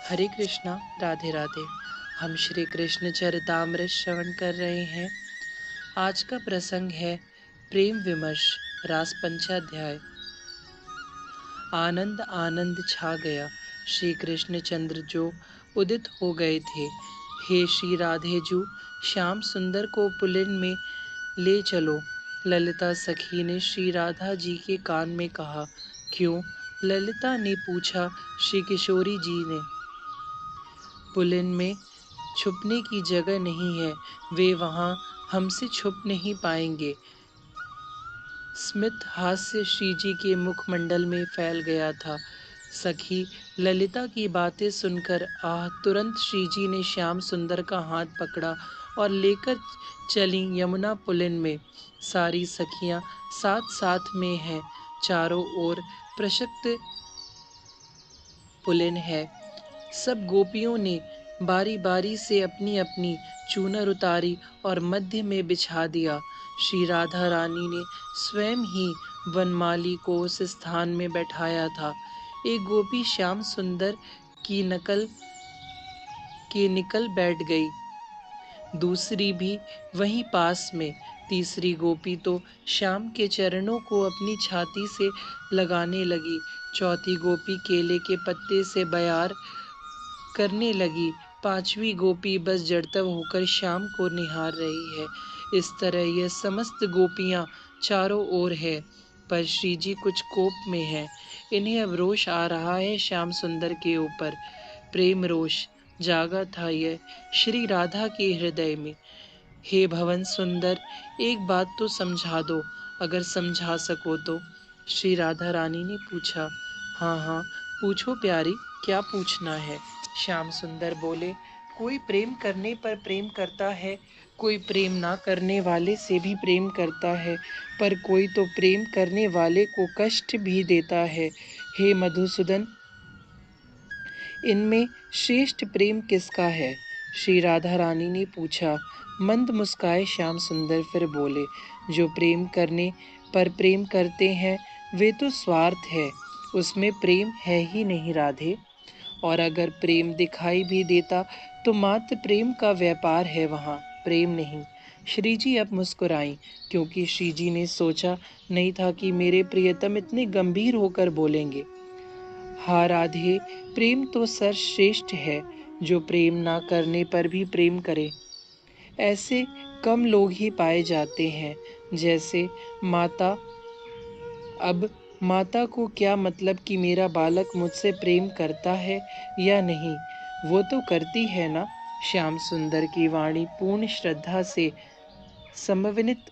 हरे कृष्णा, राधे राधे। हम श्री कृष्ण चरितामृत श्रवण कर रहे हैं। आज का प्रसंग है प्रेम विमर्श, रास पंचाध्याय। आनंद आनंद छा गया, श्री कृष्ण चंद्र जो उदित हो गए थे। हे श्री राधे जू, श्याम सुंदर को पुलिन में ले चलो। ललिता सखी ने श्री राधा जी के कान में कहा। क्यों? ललिता ने पूछा। श्री किशोरी जी ने, पुलिन में छुपने की जगह नहीं है, वे वहां हमसे छुप नहीं पाएंगे। स्मित हास्य श्रीजी के मुखमंडल में फैल गया था। सखी ललिता की बातें सुनकर तुरंत श्रीजी ने श्याम सुंदर का हाथ पकड़ा और लेकर चली यमुना पुलिन में। सारी सखियां साथ साथ में हैं, चारों ओर प्रशस्त पुलिन है। सब गोपियों ने बारी बारी से अपनी अपनी चूनर उतारी और मध्य में बिछा दिया। श्री राधा रानी ने स्वयं ही वनमाली को उस स्थान में बैठाया था। एक गोपी श्याम सुंदर की निकल बैठ गई, दूसरी भी वहीं पास में। तीसरी गोपी तो श्याम के चरणों को अपनी छाती से लगाने लगी। चौथी गोपी केले के पत्ते से बयार करने लगी। पांचवी गोपी बस जड़तव होकर श्याम को निहार रही है। इस तरह यह समस्त गोपियां चारों ओर है, पर श्री जी कुछ कोप में है। इन्हें अब रोष आ रहा है श्याम सुंदर के ऊपर। प्रेम रोष जागा था यह श्री राधा के हृदय में। हे भवन सुंदर, एक बात तो समझा दो, अगर समझा सको तो। श्री राधा रानी ने पूछा। हाँ हाँ, पूछो प्यारी, क्या पूछना है? श्याम सुंदर बोले। कोई प्रेम करने पर प्रेम करता है, कोई प्रेम ना करने वाले से भी प्रेम करता है, पर कोई तो प्रेम करने वाले को कष्ट भी देता है। हे मधुसूदन, इनमें श्रेष्ठ प्रेम किसका है? श्री राधा रानी ने पूछा। मंद मुस्काए श्याम सुंदर फिर बोले। जो प्रेम करने पर प्रेम करते हैं वे तो स्वार्थ है, उसमें प्रेम है ही नहीं राधे। और अगर प्रेम दिखाई भी देता तो मात्र प्रेम का व्यापार है, वहाँ प्रेम नहीं। श्री जी अब मुस्कुराई, क्योंकि श्री जी ने सोचा नहीं था कि मेरे प्रियतम इतने गंभीर होकर बोलेंगे। हाँ राधे, प्रेम तो सर्वश्रेष्ठ है, जो प्रेम ना करने पर भी प्रेम करे। ऐसे कम लोग ही पाए जाते हैं। जैसे माता, अब माता को क्या मतलब कि मेरा बालक मुझसे प्रेम करता है या नहीं, वो तो करती है ना। श्याम सुंदर की वाणी पूर्ण श्रद्धा से समन्वित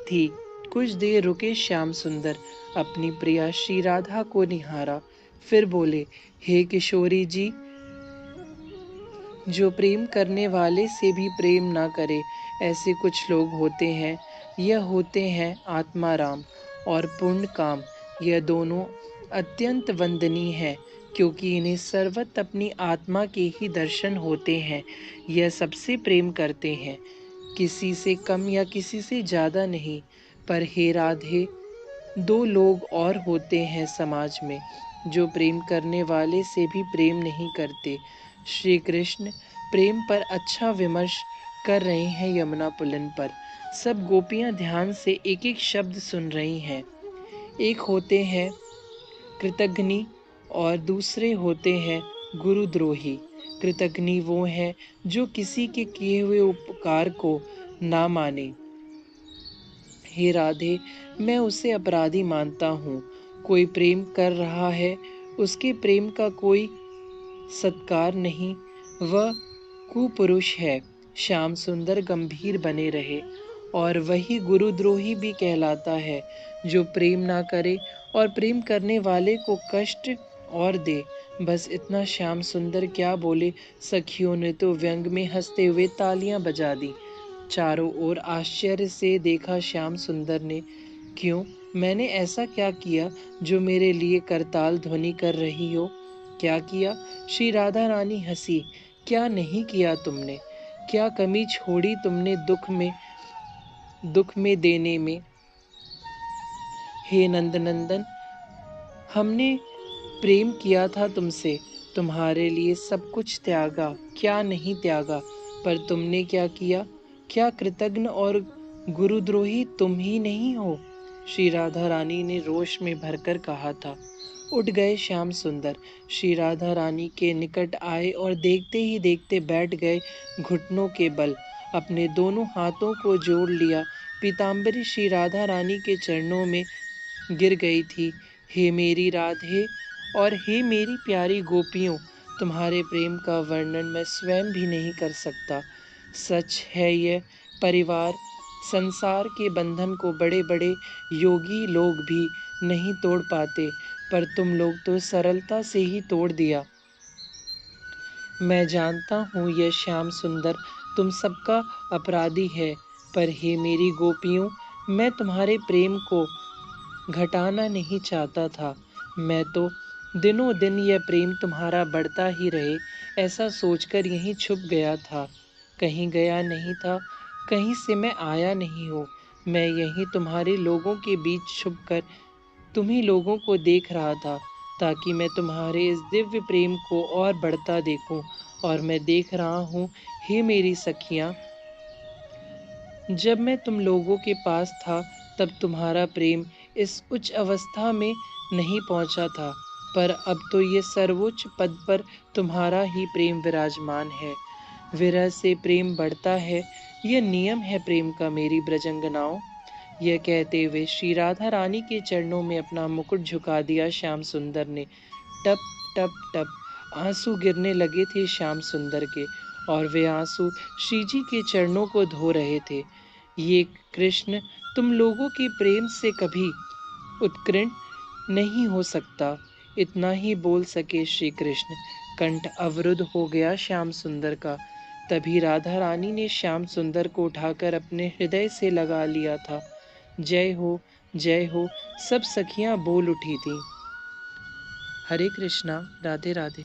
थी। कुछ देर रुके श्याम सुंदर, अपनी प्रिया श्री राधा को निहारा, फिर बोले। हे किशोरी जी, जो प्रेम करने वाले से भी प्रेम ना करे, ऐसे कुछ लोग होते हैं। यह होते हैं आत्माराम और पूर्ण काम। यह दोनों अत्यंत वंदनीय हैं, क्योंकि इन्हें सर्वत्र अपनी आत्मा के ही दर्शन होते हैं। यह सबसे प्रेम करते हैं, किसी से कम या किसी से ज्यादा नहीं। पर हे राधे, दो लोग और होते हैं समाज में, जो प्रेम करने वाले से भी प्रेम नहीं करते। श्री कृष्ण प्रेम पर अच्छा विमर्श कर रहे हैं यमुना पुलिन पर। सब गोपियां ध्यान से एक एक शब्द सुन रही हैं। एक होते हैं कृतघ्नि और दूसरे होते हैं गुरुद्रोही। कृतघ्नि वो हैं जो किसी के किए हुए उपकार को ना माने। हे राधे, मैं उसे अपराधी मानता हूँ। कोई प्रेम कर रहा है, उसके प्रेम का कोई सत्कार नहीं, वह कुपुरुष है। श्याम सुंदर गंभीर बने रहे। और वही गुरुद्रोही भी कहलाता है, जो प्रेम ना करे और प्रेम करने वाले को कष्ट और दे। बस इतना श्याम सुंदर क्या बोले, सखियों ने तो व्यंग में हंसते हुए तालियां बजा दी। चारों ओर आश्चर्य से देखा श्याम सुंदर ने। क्यों? मैंने ऐसा क्या किया जो मेरे लिए करताल ध्वनि कर रही हो? क्या किया? श्री राधा रानी हंसी। क्या नहीं किया तुमने? क्या कमी छोड़ी तुमने दुख में देने में? हे नंद नंदन, हमने प्रेम किया था तुमसे, तुम्हारे लिए सब कुछ त्यागा, क्या नहीं त्यागा, पर तुमने क्या किया? क्या कृतघ्न और गुरुद्रोही तुम ही नहीं हो? श्री राधा रानी ने रोष में भरकर कहा था। उठ गए श्याम सुंदर, श्री राधा रानी के निकट आए और देखते ही देखते बैठ गए घुटनों के बल। अपने दोनों हाथों को जोड़ लिया। पीताम्बरी श्री राधा रानी के चरणों में गिर गई थी। हे मेरी राधे और हे मेरी प्यारी गोपियों, तुम्हारे प्रेम का वर्णन मैं स्वयं भी नहीं कर सकता। सच है यह परिवार, संसार के बंधन को बड़े बड़े योगी लोग भी नहीं तोड़ पाते, पर तुम लोग तो सरलता से ही तोड़ दिया। मैं जानता हूँ यह श्याम सुंदर तुम सबका अपराधी है, पर हे मेरी गोपियों, मैं तुम्हारे प्रेम को घटाना नहीं चाहता था। मैं तो दिनों दिन यह प्रेम तुम्हारा बढ़ता ही रहे, ऐसा सोचकर यहीं छुप गया था। कहीं गया नहीं था, कहीं से मैं आया नहीं हूँ। मैं यहीं तुम्हारे लोगों के बीच छुपकर तुम्ही लोगों को देख रहा था, ताकि मैं तुम्हारे इस दिव्य प्रेम को और बढ़ता देखूं। और मैं देख रहा हूँ, हे मेरी सखियां, जब मैं तुम लोगों के पास था, तब तुम्हारा प्रेम इस उच्च अवस्था में नहीं पहुंचा था, पर अब तो ये सर्वोच्च पद पर तुम्हारा ही प्रेम विराजमान है। विरह से प्रेम बढ़ता है, यह नियम है प्रेम का मेरी ब्रजंगनाओं। यह कहते हुए श्री राधा रानी के चरणों में अपना मुकुट झुका दिया श्याम सुंदर ने। टप टप टप आंसू गिरने लगे थे श्याम सुंदर के, और वे आंसू श्री जी के चरणों को धो रहे थे। ये कृष्ण तुम लोगों के प्रेम से कभी उत्कीर्ण नहीं हो सकता। इतना ही बोल सके श्री कृष्ण। कंठ अवरुद्ध हो गया श्याम सुंदर का। तभी राधा रानी ने श्याम सुंदर को उठाकर अपने हृदय से लगा लिया था। जय हो सब सखियां बोल उठी थी। हरे कृष्णा, राधे राधे।